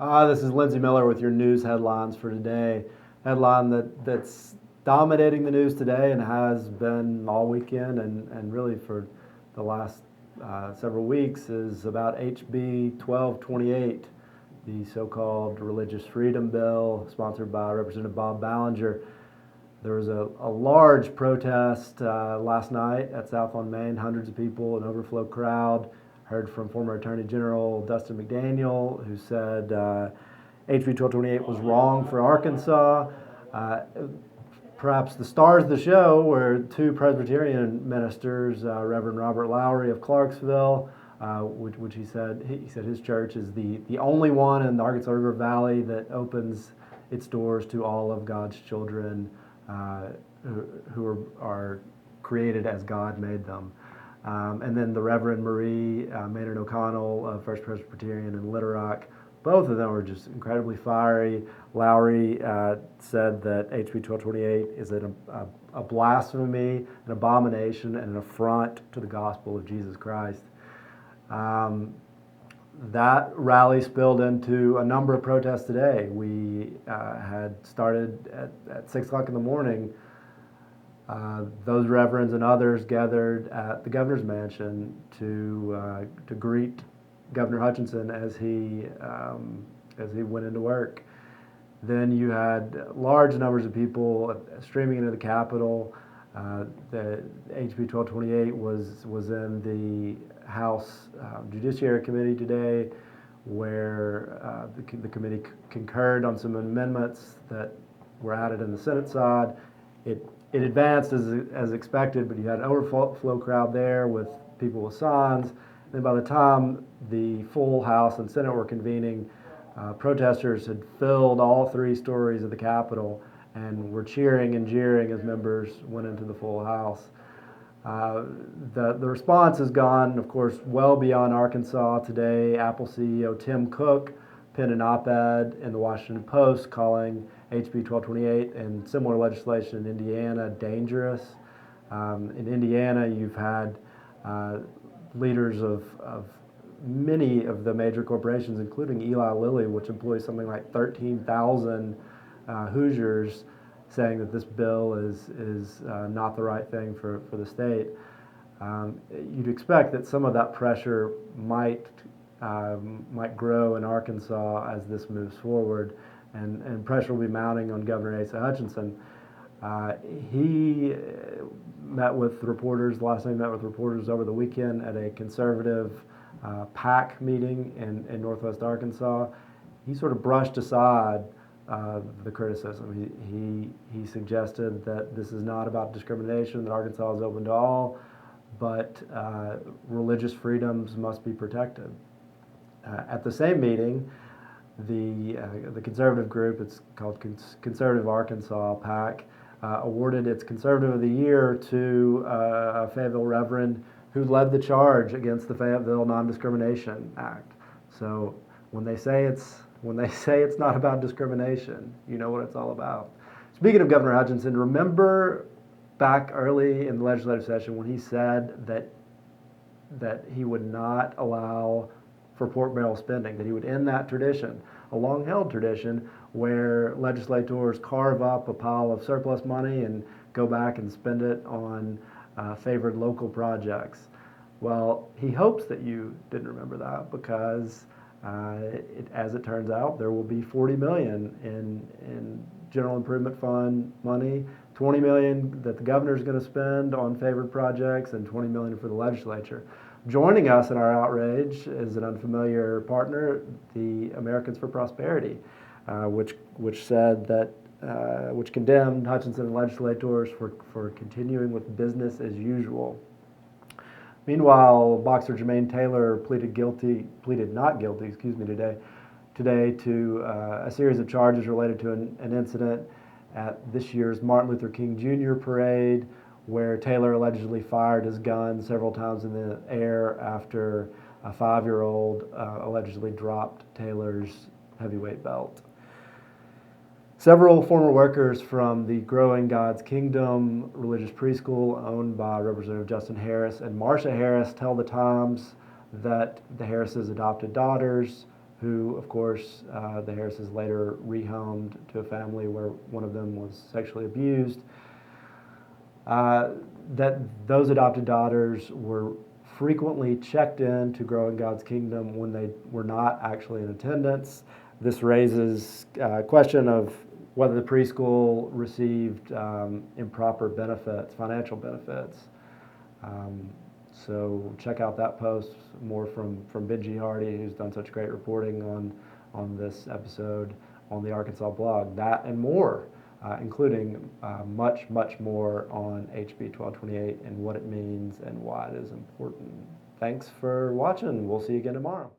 This is Lindsey Millar with your news headlines for today. Headline that's dominating the news today and has been all weekend and really for the last several weeks is about HB 1228, the so-called Religious Freedom Bill sponsored by Representative Bob Ballinger. There was a large protest last night at South on Main, hundreds of people, an overflow crowd. Heard from former Attorney General Dustin McDaniel, who said HB 1228 was wrong for Arkansas. Perhaps the stars of the show were two Presbyterian ministers, Reverend Robert Lowry of Clarksville, which he said his church is the only one in the Arkansas River Valley that opens its doors to all of God's children who are created as God made them. And then the Reverend Marie Maynard O'Connell of First Presbyterian in Little Rock. Both of them were just incredibly fiery. Lowry said that HB 1228 is a blasphemy, an abomination, and an affront to the gospel of Jesus Christ. That rally spilled into a number of protests today. We had started at 6 o'clock in the morning. Those reverends and others gathered at the governor's mansion to greet Governor Hutchinson as he went into work. Then you had large numbers of people streaming into the Capitol. The HB 1228 was in the House Judiciary Committee today, where the committee concurred on some amendments that were added in the Senate side. It advanced as expected, but you had an overflow crowd there with people with signs. And then by the time the full House and Senate were convening, protesters had filled all three stories of the Capitol and were cheering and jeering as members went into the full House. The response has gone, of course, well beyond Arkansas. Today, Apple CEO Tim Cook penned an op-ed in the Washington Post calling HB 1228 and similar legislation in Indiana dangerous. In Indiana, you've had leaders of many of the major corporations, including Eli Lilly, which employs something like 13,000 Hoosiers, saying that this bill is not the right thing for the state. You'd expect that some of that pressure might grow in Arkansas as this moves forward, and pressure will be mounting on Governor Asa Hutchinson. He met with reporters, last time he met with reporters over the weekend at a conservative PAC meeting in Northwest Arkansas. He sort of brushed aside the criticism. He suggested that this is not about discrimination, that Arkansas is open to all, but religious freedoms must be protected. At the same meeting, the conservative group, it's called Conservative Arkansas PAC, awarded its Conservative of the Year to a Fayetteville Reverend who led the charge against the Fayetteville Non-Discrimination Act. So when they say it's not about discrimination, you know what it's all about. Speaking of Governor Hutchinson, remember back early in the legislative session when he said that he would not allow for pork barrel spending, that he would end that tradition, a long-held tradition where legislators carve up a pile of surplus money and go back and spend it on favored local projects. Well, he hopes that you didn't remember that because, as it turns out, there will be $40 million in General Improvement Fund money, $20 million that the governor is going to spend on favored projects, and $20 million for the legislature. Joining us in our outrage is an unfamiliar partner, the Americans for Prosperity, which said that which condemned Hutchinson and legislators for continuing with business as usual. Meanwhile, boxer Jermaine Taylor pleaded not guilty today to a series of charges related to an incident at this year's Martin Luther King Jr. parade, where Taylor allegedly fired his gun several times in the air after a 5-year-old allegedly dropped Taylor's heavyweight belt. Several former workers from the growing God's Kingdom religious preschool owned by Representative Justin Harris and Marcia Harris tell the Times that the Harrises' adopted daughters, who, of course, the Harrises later rehomed to a family where one of them was sexually abused. That those adopted daughters were frequently checked in to grow in God's kingdom when they were not actually in attendance. This raises a question of whether the preschool received improper benefits, financial benefits. So check out that post, more from Benji Hardy, who's done such great reporting on this episode on the Arkansas blog. That and more, including much more on HB 1228 and what it means and why it is important. Thanks for watching. We'll see you again tomorrow.